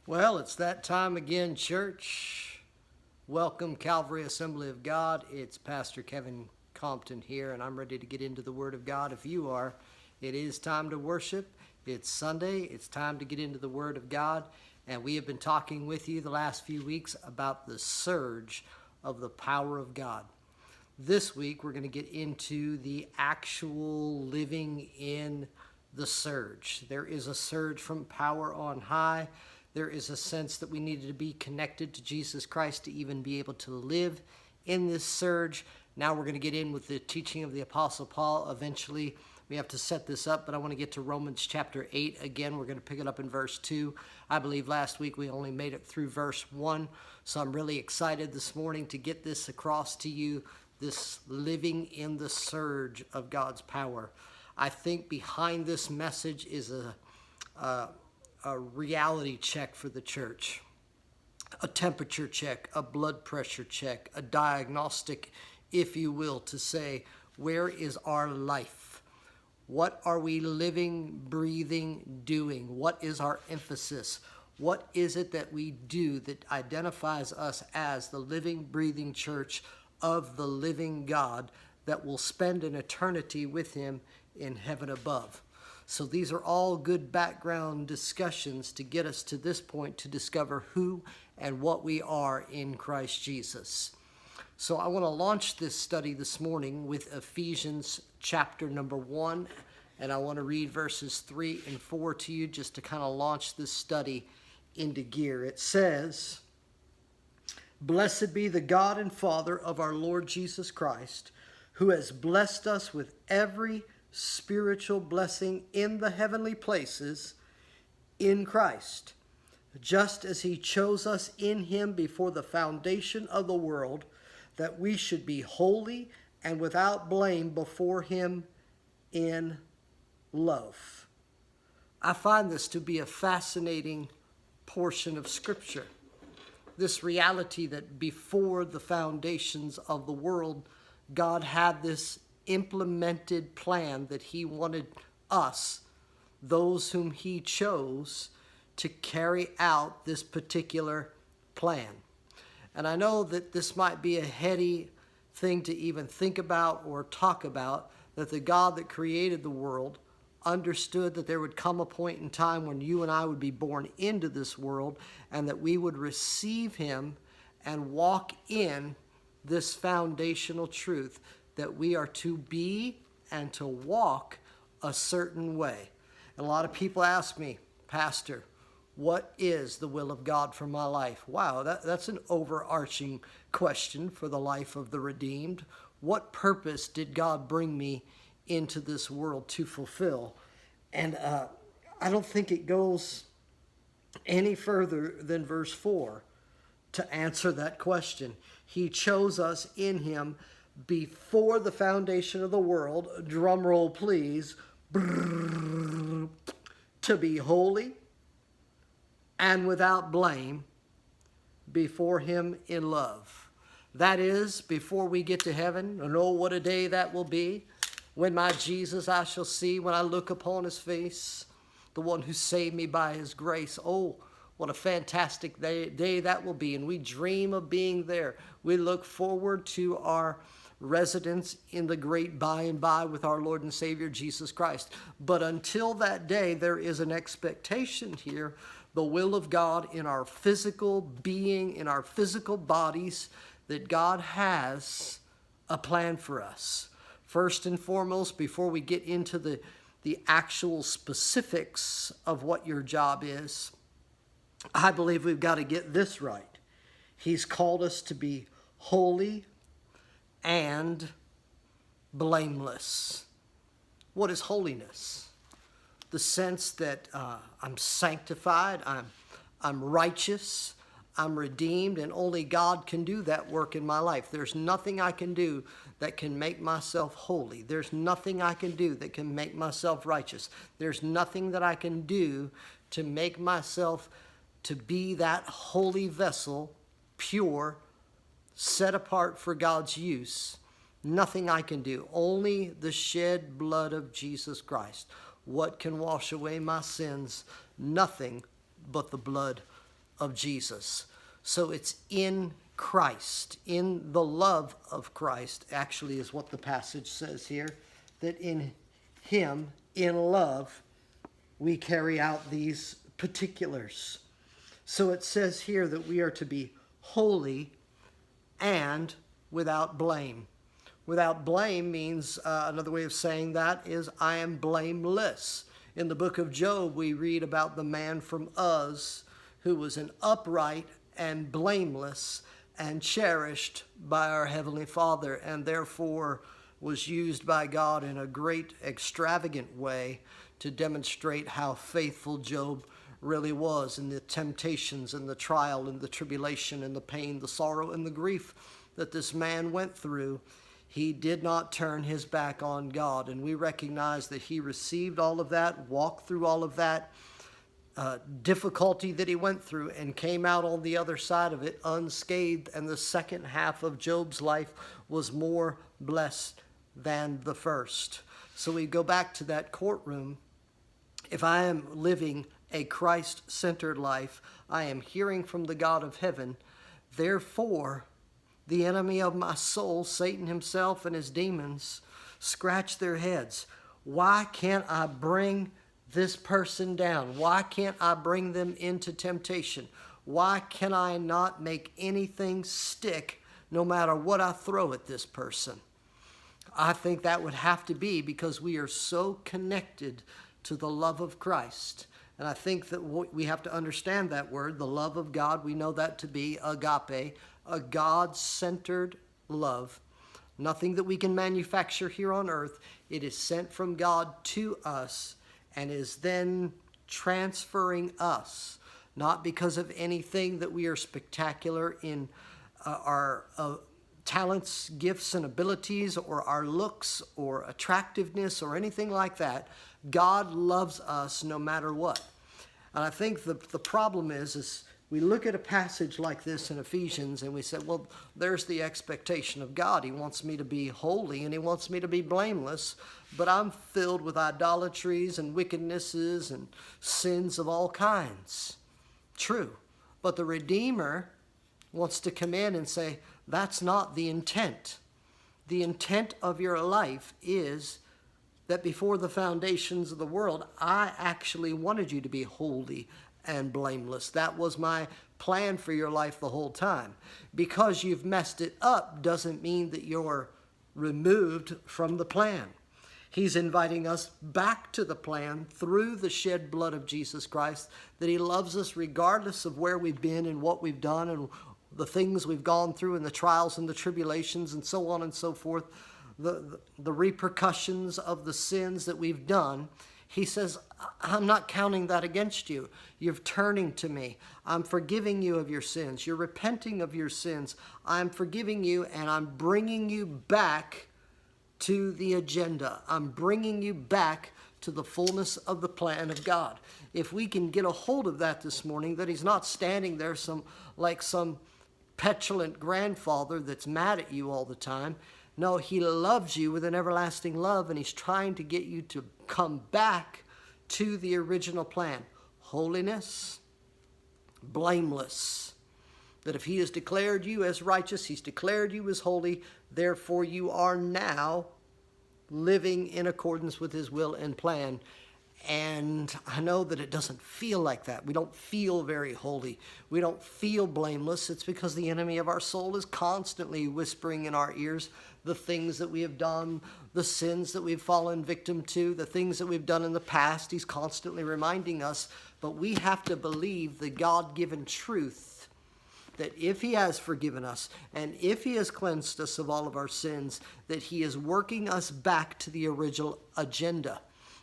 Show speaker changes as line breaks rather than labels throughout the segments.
Well, it's that time again, church. Welcome, Calvary Assembly of God. It's Pastor Kevin Compton here, and I'm ready to get into the Word of God. If you are, it is time to worship. It's Sunday. It's time to get into the Word of God. And we have been talking with you the last few weeks about the surge of the power of God. This week, we're going to get into the actual living in the surge. There is a surge from power on high. There is a sense that we needed to be connected to Jesus Christ to even be able to live in this surge. Now we're going to get in with the teaching of the Apostle Paul. Eventually, we have to set this up, but I want to get to Romans chapter 8. Again, we're going to pick it up in verse 2. I believe last week we only made it through verse 1, so I'm really excited this morning to get this across to you, this living in the surge of God's power. I think behind this message is a reality check for the church, a temperature check, a blood pressure check, a diagnostic, if you will, to say, where is our life? What are we living, breathing, doing? What is our emphasis? What is it that we do that identifies us as the living, breathing church of the living God that will spend an eternity with Him in heaven above? So these are all good background discussions to get us to this point to discover who and what we are in Christ Jesus. So I want to launch this study this morning with Ephesians chapter number 1, and I want to read verses 3 and 4 to you just to kind of launch this study into gear. It says, "Blessed be the God and Father of our Lord Jesus Christ, who has blessed us with every spiritual blessing in the heavenly places in Christ, just as He chose us in Him before the foundation of the world, that we should be holy and without blame before Him in love." I find this to be a fascinating portion of Scripture. This reality that before the foundations of the world, God had this implemented plan that He wanted us, those whom He chose, to carry out this particular plan. And I know that this might be a heady thing to even think about or talk about, that the God that created the world understood that there would come a point in time when you and I would be born into this world and that we would receive Him and walk in this foundational truth that we are to be and to walk a certain way. And a lot of people ask me, "Pastor, what is the will of God for my life?" Wow, that's an overarching question for the life of the redeemed. What purpose did God bring me into this world to fulfill? And I don't think it goes any further than verse 4 to answer that question. He chose us in Him before the foundation of the world, drum roll please, to be holy and without blame before Him in love. That is, before we get to heaven, and oh, what a day that will be, when my Jesus I shall see, when I look upon His face, the one who saved me by His grace. Oh, what a fantastic day that will be, and we dream of being there. We look forward to our residence in the great by and by with our Lord and Savior Jesus Christ. But until that day, there is an expectation here, the will of God in our physical being, in our physical bodies, that God has a plan for us. First and foremost, before we get into the actual specifics of what your job is, I believe we've got to get this right. He's called us to be holy and blameless. What is holiness? The sense that I'm sanctified, I'm righteous, I'm redeemed, and only God can do that work in my life. There's nothing I can do that can make myself holy. There's nothing I can do that can make myself righteous. There's nothing that I can do to make myself to be that holy vessel, pure, set apart for God's use. Nothing I can do. Only the shed blood of Jesus Christ. What can wash away my sins? Nothing but the blood of Jesus. So it's in Christ, in the love of Christ, actually is what the passage says here, that in him, in love, we carry out these particulars. So it says here that we are to be holy and without blame. Without blame means, another way of saying that is, I am blameless. In the book of Job, we read about the man from Uz who was an upright and blameless and cherished by our Heavenly Father, and therefore was used by God in a great extravagant way to demonstrate how faithful Job really was in the temptations and the trial and the tribulation and the pain, the sorrow and the grief that this man went through. He did not turn his back on God, and we recognize that he received all of that, walked through all of that difficulty that he went through, and came out on the other side of it unscathed. And the second half of Job's life was more blessed than the first. So we go back to that courtroom. If I am living a Christ-centered life, I am hearing from the God of heaven. Therefore, the enemy of my soul, Satan himself and his demons, scratch their heads. Why can't I bring this person down? Why can't I bring them into temptation? Why can I not make anything stick no matter what I throw at this person? I think that would have to be because we are so connected to the love of Christ. And I think that we have to understand that word, the love of God. We know that to be agape, a God-centered love. Nothing that we can manufacture here on earth. It is sent from God to us and is then transferring us, not because of anything that we are spectacular in our talents, gifts, and abilities, or our looks, or attractiveness, or anything like that. God loves us no matter what. And I think the problem is we look at a passage like this in Ephesians and we say, well, there's the expectation of God. He wants me to be holy and he wants me to be blameless, but I'm filled with idolatries and wickednesses and sins of all kinds. True. But the Redeemer wants to come in and say, that's not the intent. The intent of your life is that before the foundations of the world, I actually wanted you to be holy and blameless. That was my plan for your life the whole time. Because you've messed it up doesn't mean that you're removed from the plan. He's inviting us back to the plan through the shed blood of Jesus Christ, that he loves us regardless of where we've been and what we've done and the things we've gone through and the trials and the tribulations and so on and so forth, the repercussions of the sins that we've done. He says, I'm not counting that against you. You're turning to me. I'm forgiving you of your sins. You're repenting of your sins. I'm forgiving you, and I'm bringing you back to the agenda. I'm bringing you back to the fullness of the plan of God. If we can get a hold of that this morning, that he's not standing there like some petulant grandfather that's mad at you all the time. No, he loves you with an everlasting love, and he's trying to get you to come back to the original plan. Holiness, blameless. That if he has declared you as righteous, he's declared you as holy, therefore you are now living in accordance with his will and plan. And I know that it doesn't feel like that. We don't feel very holy. We don't feel blameless. It's because the enemy of our soul is constantly whispering in our ears the things that we have done, the sins that we've fallen victim to, the things that we've done in the past. He's constantly reminding us, but we have to believe the God-given truth that if he has forgiven us and if he has cleansed us of all of our sins, that he is working us back to the original agenda.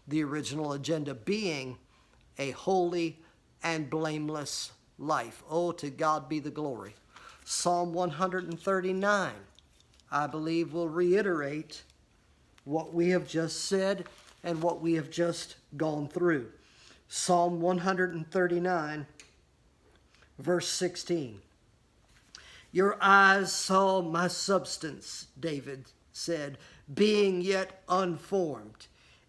The original agenda being a holy and blameless life. Oh, to God be the glory. Psalm 139, I believe, will reiterate what we have just said and what we have just gone through. Psalm 139, verse 16. Your eyes saw my substance, David said, being yet unformed.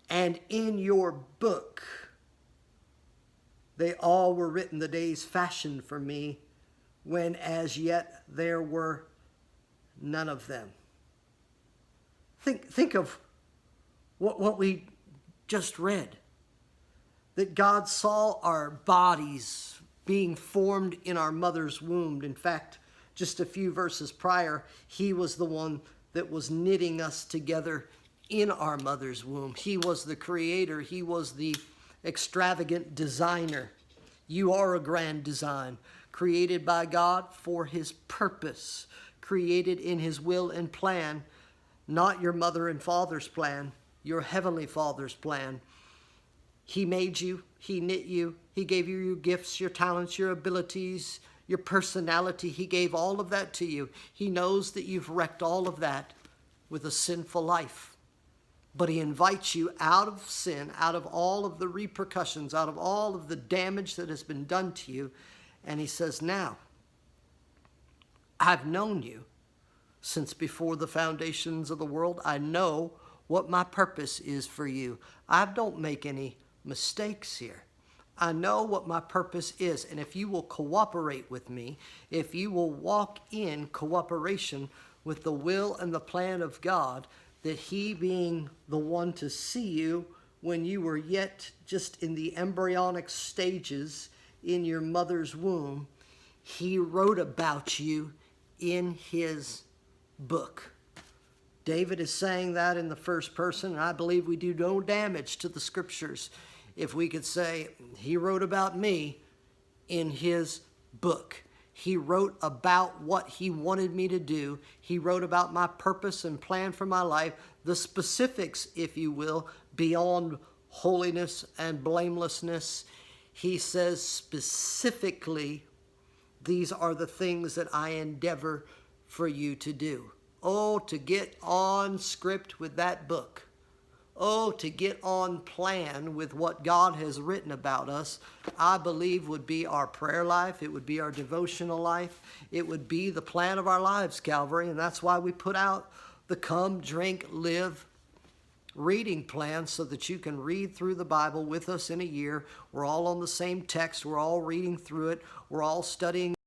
And in your book They all were written the days fashioned for me, when as yet there were none of them. Think of what we just read. That God saw our bodies being formed in our mother's womb. In fact, just a few verses prior, he was the one that was knitting us together in our mother's womb. He was the creator. He was the extravagant designer. You are a grand design, created by God for his purpose, created in his will and plan, not your mother and father's plan, your heavenly Father's plan. He made you, he knit you, he gave you your gifts, your talents, your abilities, your personality. He gave all of that to you. He knows that you've wrecked all of that with a sinful life. But he invites you out of sin, out of all of the repercussions, out of all of the damage that has been done to you. And he says, now, I've known you since before the foundations of the world. I know what my purpose is for you. I don't make any mistakes here. I know what my purpose is. And if you will cooperate with me, if you will walk in cooperation with the will and the plan of God, that he being the one to see you when you were yet just in the embryonic stages in your mother's womb, he wrote about you in his book. David is saying that in the first person, and I believe we do no damage to the scriptures if we could say, he wrote about me in his book. He wrote about what he wanted me to do. He wrote about my purpose and plan for my life, the specifics, if you will, beyond holiness and blamelessness. He says specifically, these are the things that I endeavor for you to do. Oh, to get on script with that book. Oh, to get on plan with what God has written about us, I believe would be our prayer life. It would be our devotional life. It would be the plan of our lives, Calvary. And that's why we put out the Come, Drink, Live reading plan, so that you can read through the Bible with us in a year. We're all on the same text. We're all reading through it. We're all studying